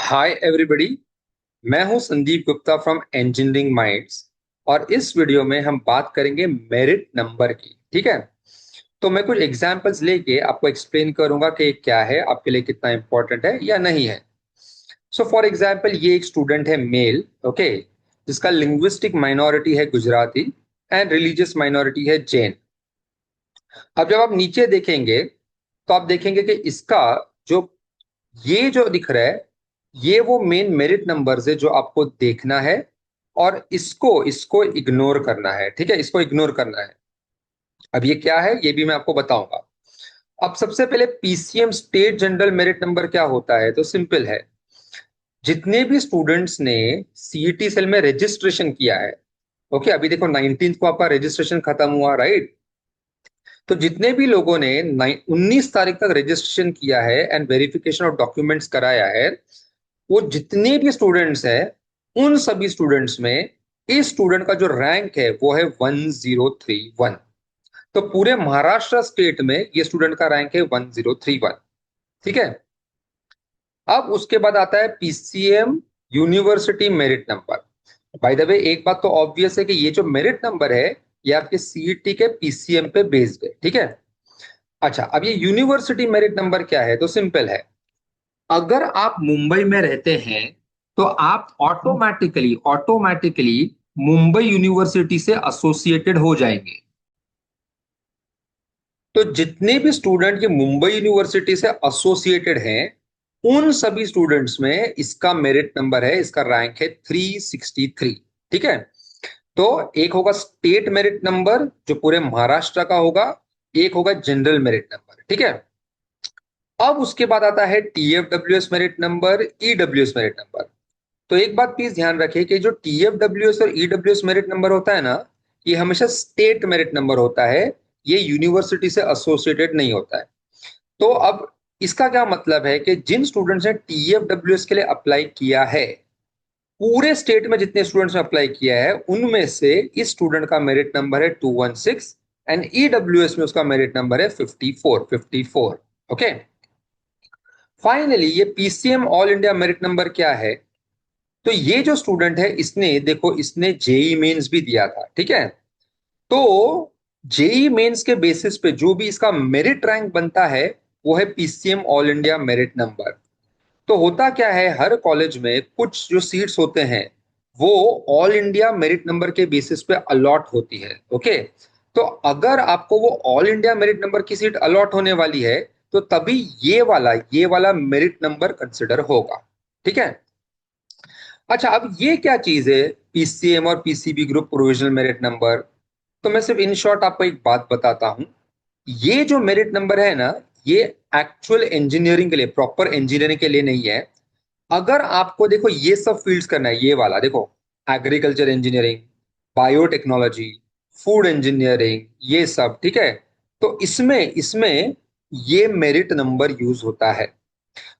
Hi everybody. मैं हूं Sandeep Gupta from engineering minds. और इस वीडियो में हम बात करेंगे मेरिट नंबर की। ठीक है, तो मैं कुछ एग्जांपल्स लेके आपको एक्सप्लेन करूंगा कि क्या है, आपके लिए कितना इंपॉर्टेंट है या नहीं है। सो फॉर एग्जांपल, ये एक स्टूडेंट है मेल, ओके, जिसका लिंग्विस्टिक माइनॉरिटी है गुजराती एंड रिलीजियस माइनॉरिटी है जैन। अब जब आप नीचे देखेंगे तो आप देखेंगे कि इसका जो ये जो दिख रहा है, ये वो मेन मेरिट नंबर्स है जो आपको देखना है और इसको इसको इग्नोर करना है। ठीक है, इसको इग्नोर करना है। अब ये क्या है ये भी मैं आपको बताऊंगा। अब सबसे पहले PCM state general merit number क्या होता है, तो सिंपल है। जितने भी स्टूडेंट्स ने सीईटी सेल में रजिस्ट्रेशन किया है, ओके, अभी देखो 19 को आपका रजिस्ट्रेशन खत्म हुआ, राइट। तो जितने भी लोगों ने 19 तारीख तक रजिस्ट्रेशन किया है एंड वेरिफिकेशन ऑफ डॉक्यूमेंट्स कराया है, वो जितने भी स्टूडेंट्स हैं, उन सभी स्टूडेंट्स में इस स्टूडेंट का जो रैंक है वो है 1031। तो पूरे महाराष्ट्र स्टेट में ये स्टूडेंट का रैंक है 1031। ठीक है। अब उसके बाद आता है PCM university merit number. By the way, एक बात तो ऑब्वियस है कि ये जो मेरिट नंबर है, ये आपके सीईटी के पीसीएम पे बेस्ड है। ठीक है। अच्छा, अब ये यूनिवर्सिटी मेरिट नंबर क्या है, तो सिंपल है। अगर आप मुंबई में रहते हैं तो आप ऑटोमेटिकली ऑटोमेटिकली मुंबई यूनिवर्सिटी से एसोसिएटेड हो जाएंगे। तो जितने भी स्टूडेंट ये मुंबई यूनिवर्सिटी से एसोसिएटेड हैं, उन सभी स्टूडेंट्स में इसका मेरिट नंबर है, इसका रैंक है 363। ठीक है। तो एक होगा स्टेट मेरिट नंबर जो पूरे महाराष्ट्र का होगा, एक होगा जनरल मेरिट नंबर। ठीक है। अब उसके बाद आता है TFWS merit number, EWS merit number. तो एक बात प्लीज ध्यान रखें कि जो टीएफडब्ल्यूएस और ईडब्ल्यूएस मेरिट नंबर होता है ना, ये हमेशा स्टेट मेरिट नंबर होता है, ये यूनिवर्सिटी से एसोसिएटेड नहीं होता है। तो अब इसका क्या मतलब है कि जिन स्टूडेंट्स ने टीएफडब्ल्यूएस के लिए अप्लाई किया है, पूरे स्टेट में जितने स्टूडेंट्स ने अप्लाई किया है, उनमें से इस स्टूडेंट का मेरिट नंबर है 216 एंड ईडब्ल्यूएस में उसका मेरिट नंबर है 54। ओके। फाइनली ये PCM all India merit number क्या है, तो ये जो स्टूडेंट है, इसने देखो, इसने जेई मेंस भी दिया था। ठीक है। तो जेई मेंस के बेसिस पे जो भी इसका मेरिट रैंक बनता है, वो है PCM all India merit number. तो होता क्या है, हर कॉलेज में कुछ जो सीट्स होते हैं, वो ऑल इंडिया मेरिट नंबर के बेसिस पे अलॉट होती है। ओके। तो अगर आपको वो ऑल इंडिया मेरिट नंबर की सीट अलॉट होने वाली है, तो तभी ये वाला मेरिट नंबर कंसिडर होगा। ठीक है। अच्छा, अब ये क्या चीज है, पीसीएम और PCB group provisional merit number. तो मैं सिर्फ इन शॉर्ट आपको एक बात बताता हूं। ये जो मेरिट नंबर है ना, ये एक्चुअल इंजीनियरिंग के लिए, प्रॉपर इंजीनियरिंग के लिए नहीं है। अगर आपको देखो ये सब फील्ड्स करना है, ये वाला देखो, agriculture engineering, biotechnology, food engineering, ये सब, ठीक है, तो इसमें इसमें ये मेरिट नंबर यूज होता है।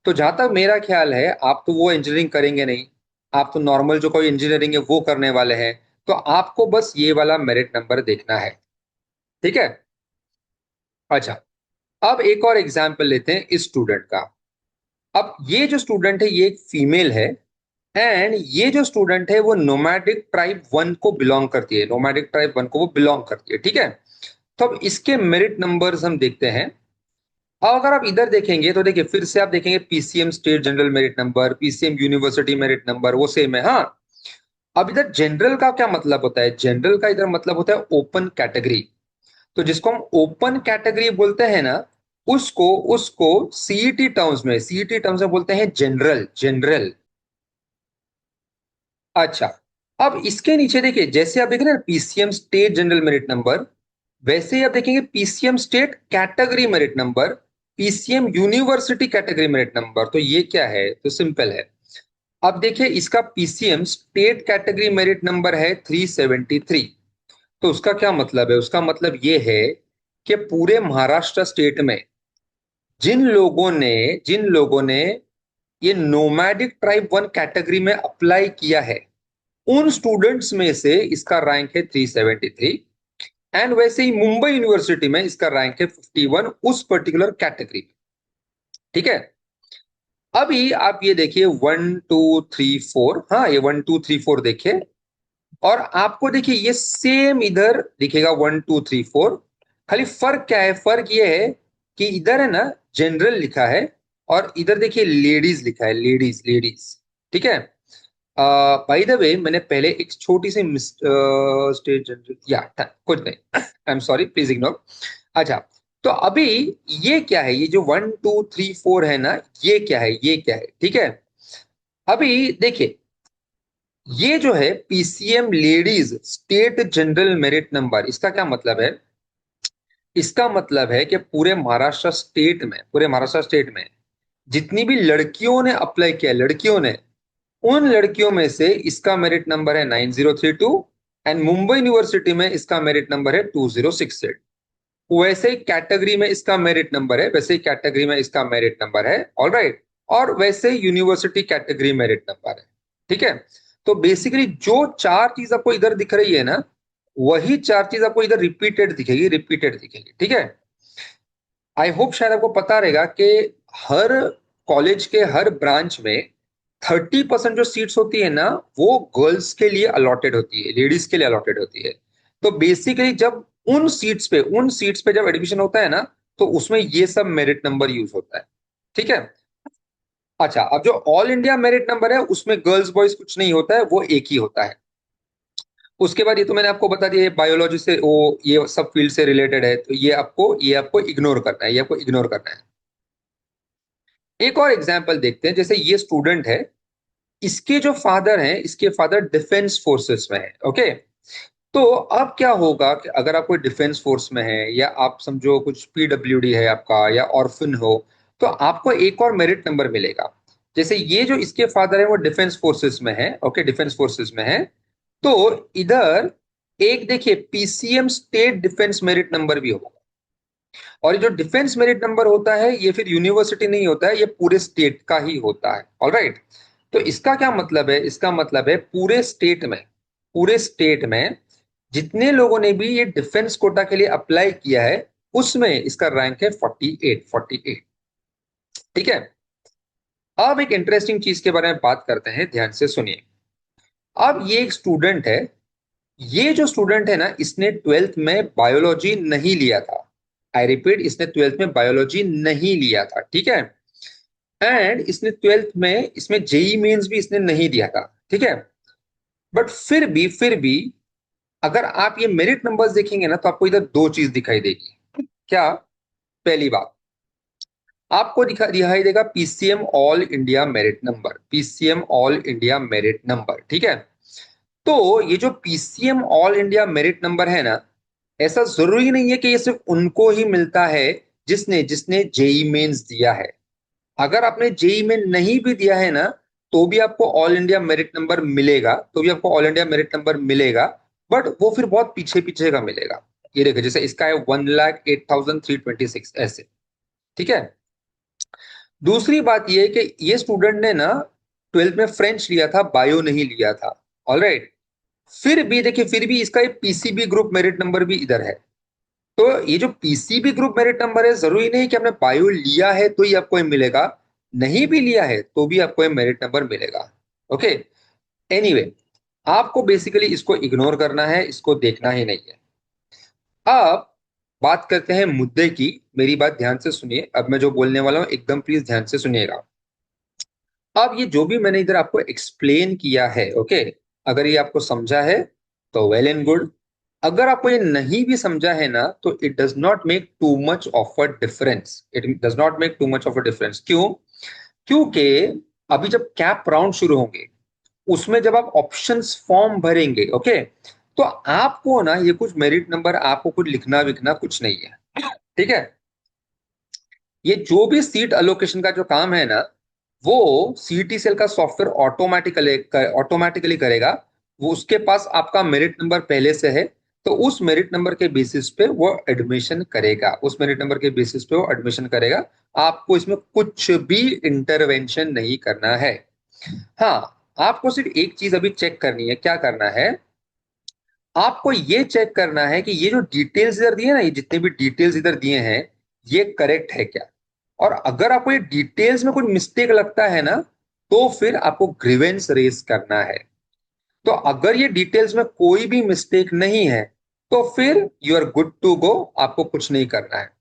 तो जहां तक मेरा ख्याल है, आप तो वो इंजीनियरिंग करेंगे नहीं, आप तो नॉर्मल जो कोई इंजीनियरिंग है वो करने वाले हैं। तो आपको बस ये वाला मेरिट नंबर देखना है। ठीक है। अच्छा, अब एक और एग्जाम्पल लेते हैं इस स्टूडेंट का। अब ये जो स्टूडेंट है, ये एक फीमेल है एंड ये जो स्टूडेंट है वो नोमैडिक ट्राइब वन को बिलोंग करती है, नोमैडिक ट्राइब वन को वो बिलोंग करती है। ठीक है। तो अब इसके मेरिट नंबर्स हम देखते हैं। अब अगर आप इधर देखेंगे तो देखिए, फिर से आप देखेंगे PCM state general merit number, PCM university merit number, वो सेम है। हाँ। अब इधर जनरल का क्या मतलब होता है, जनरल का इधर मतलब होता है ओपन कैटेगरी। तो जिसको हम ओपन कैटेगरी बोलते हैं ना, उसको उसको सीईटी टर्म्स में बोलते हैं जनरल, जनरल। अच्छा, अब इसके नीचे देखिए, जैसे आप देख रहे हैं PCM state general merit number, वैसे ही आप देखेंगे PCM state category merit number, PCM university category merit number. तो ये क्या है, तो सिंपल है। अब देखिए, इसका PCM state category merit number है 373। तो उसका क्या मतलब है, उसका मतलब ये है कि पूरे महाराष्ट्र स्टेट में जिन लोगों ने ये नोमैडिक ट्राइब वन कैटेगरी में अप्लाई किया है, उन स्टूडेंट्स में से इसका रैंक है 373। एंड वैसे ही मुंबई यूनिवर्सिटी में इसका रैंक है 51 उस पर्टिकुलर कैटेगरी में। ठीक है। अभी आप ये देखिए 1 2 3 4, हाँ ये 1 2 3 4 देखिए, और आपको देखिए ये सेम इधर दिखेगा 1 2 3 4। खाली फर्क क्या है, फर्क ये है कि इधर है ना जनरल लिखा है, और इधर देखिए लेडीज लिखा है, लेडीज लेडीज। ठीक है। बाय द वे मैंने पहले एक छोटी सी स्टेज जनरल या कुछ नहीं, I am sorry, please ignore. अच्छा, तो अभी ये क्या है, ये जो 1 2 3 4 है ना, ये क्या है, ये क्या है, ठीक है। अभी देखिए, ये जो है PCM ladies state general merit number, इसका क्या मतलब है? इसका मतलब है कि पूरे महाराष्ट्र स्टेट में जितनी भी लड़कियों ने अप्लाई किया, लड़कियों ने, उन लड़कियों में से इसका मेरिट नंबर है 9032, एंड मुंबई यूनिवर्सिटी में इसका मेरिट नंबर है 2068। वैसे ही कैटेगरी में इसका मेरिट नंबर है, वैसे ही कैटेगरी में इसका मेरिट नंबर है, ऑल राइट। और वैसे ही यूनिवर्सिटी कैटेगरी मेरिट नंबर है। ठीक है। तो बेसिकली जो चार चीज आपको इधर दिख रही है ना, वही चार चीज आपको इधर रिपीटेड दिखेगी, रिपीटेड दिखेगी। ठीक है। आई होप शायद आपको पता रहेगा कि हर कॉलेज के हर ब्रांच में 30% जो सीट्स होती है ना, वो गर्ल्स के लिए अलॉटेड होती है, लेडीज के लिए अलॉटेड होती है। तो बेसिकली जब उन सीट्स पे जब एडमिशन होता है ना, तो उसमें ये सब मेरिट नंबर यूज होता है। ठीक है। अच्छा, अब जो ऑल इंडिया मेरिट नंबर है उसमें गर्ल्स बॉयज कुछ नहीं होता है, वो एक ही होता है। उसके बाद ये तो मैंने आपको बता दिया, ये बायोलॉजी से वो ये सब फील्ड से रिलेटेड है, तो ये आपको इग्नोर करना है, ये आपको इग्नोर करना है। एक और एग्जाम्पल देखते हैं, जैसे ये स्टूडेंट है, इसके जो फादर हैं, इसके फादर डिफेंस फोर्सेस में है। ओके। तो अब क्या होगा कि अगर आप कोई डिफेंस फोर्स में है, या आप समझो कुछ पीडब्ल्यूडी है आपका, या ऑर्फन हो, तो आपको एक और मेरिट नंबर मिलेगा। जैसे ये जो इसके फादर है वो डिफेंस फोर्सेस में है, ओके, डिफेंस फोर्सेस में है। तो इधर एक देखिए PCM state defence merit number भी होगा। और ये जो डिफेंस मेरिट नंबर होता है, ये फिर यूनिवर्सिटी नहीं होता है, ये पूरे स्टेट का ही होता है, ऑलराइट। तो इसका क्या मतलब है? इसका मतलब है पूरे स्टेट में जितने लोगों ने भी ये डिफेंस कोटा के लिए अप्लाई किया है, उसमें इसका रैंक है 48। ठीक है। अब एक इंटरेस्टिंग चीज के बारे में बात करते हैं, ध्यान से सुनिए। अब ये एक स्टूडेंट है, ये जो स्टूडेंट है ना, इसने ट्वेल्थ में बायोलॉजी नहीं लिया था। आई रिपीट, इसने ट्वेल्थ में बायोलॉजी नहीं लिया था। ठीक है। एंड इसने ट्वेल्थ में इसमें जेई मेंस भी इसने नहीं दिया था। ठीक है। बट फिर भी अगर आप ये मेरिट नंबर्स देखेंगे ना, तो आपको इधर दो चीज दिखाई देगी। क्या? पहली बात, आपको दिखाई देगा PCM all India merit number, PCM all India merit number. ठीक है। तो ये जो PCM all India merit number है ना, ऐसा जरूरी नहीं है कि ये सिर्फ उनको ही मिलता है जिसने जिसने जेई मेंस दिया है। अगर आपने जेई में नहीं भी दिया है ना, तो भी आपको ऑल इंडिया मेरिट नंबर मिलेगा, बट वो फिर बहुत पीछे पीछे का मिलेगा। ये देखो, जैसे इसका है 1,08,326 ऐसे। ठीक है। दूसरी बात ये है कि ये स्टूडेंट ने ना ट्वेल्थ में फ्रेंच लिया था, बायो नहीं लिया था। ऑलराइट। फिर भी देखिए, फिर भी इसका एक पीसीबी ग्रुप मेरिट नंबर भी इधर है। तो ये जो पीसीबी ग्रुप मेरिट नंबर है, जरूरी नहीं कि आपने बायो लिया है तो ही आपको ये मिलेगा, नहीं भी लिया है तो भी आपको ये मेरिट नंबर मिलेगा। ओके। एनीवे, आपको बेसिकली इसको इग्नोर करना है, इसको देखना ही नहीं है। अब बात करते हैं मुद्दे की। मेरी बात ध्यान से सुनिए, अब मैं जो बोलने वाला हूं एकदम प्लीज ध्यान से सुनिएगा। अब ये जो भी मैंने इधर आपको एक्सप्लेन किया है, ओके, अगर ये आपको समझा है तो वेल एंड गुड। अगर आपको ये नहीं भी समझा है ना, तो it does not make too much of a difference, it does not make too much of a difference. क्यों? क्योंकि अभी जब कैप राउंड शुरू होंगे, उसमें जब आप ऑप्शंस फॉर्म भरेंगे, ओके, तो आपको ना ये कुछ मेरिट नंबर आपको कुछ लिखना विखना कुछ नहीं है। ठीक है। ये जो भी सीट अलोकेशन का जो काम है ना, वो सीटी सेल का सॉफ्टवेयर ऑटोमेटिकली करेगा। वो उसके पास आपका मेरिट नंबर पहले से है, तो उस मेरिट नंबर के बेसिस पे वो एडमिशन करेगा, उस मेरिट नंबर के बेसिस पे वो एडमिशन करेगा। आपको इसमें कुछ भी इंटरवेंशन नहीं करना है। हाँ, आपको सिर्फ एक चीज अभी चेक करनी है। क्या करना है? आपको ये चेक करना है कि ये जो डिटेल्स इधर दिए ना, ये जितने भी डिटेल्स इधर दिए हैं, ये करेक्ट है क्या? और अगर आपको ये डिटेल्स में कुछ मिस्टेक लगता है ना, तो फिर आपको ग्रीवेंस रेज करना है। तो अगर ये डिटेल्स में कोई भी मिस्टेक नहीं है, तो फिर you are good to go, आपको कुछ नहीं करना है।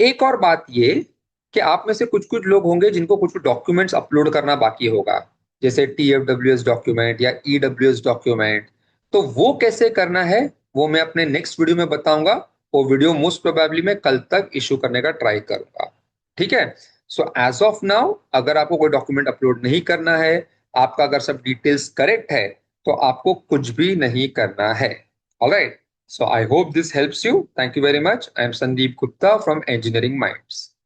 एक और बात ये कि आप में से कुछ कुछ लोग होंगे जिनको कुछ डॉक्यूमेंट्स अपलोड करना बाकी होगा, जैसे TFWS डॉक्यूमेंट या EWS डॉक्यूमेंट। तो वो कैसे करना है, वो मैं अपने नेक्स्ट वीडियो में बताऊंगा। वो वीडियो मोस्ट प्रोबेबली मैं कल तक इशू करने का ट्राई करूंगा। ठीक है। सो एज ऑफ नाउ, अगर आपको कोई डॉक्यूमेंट अपलोड नहीं करना है, आपका अगर सब डिटेल्स करेक्ट है, तो आपको कुछ भी नहीं करना है। Alright. So I hope this helps you. Thank you very much. I am Sandeep Gupta from Engineering Minds.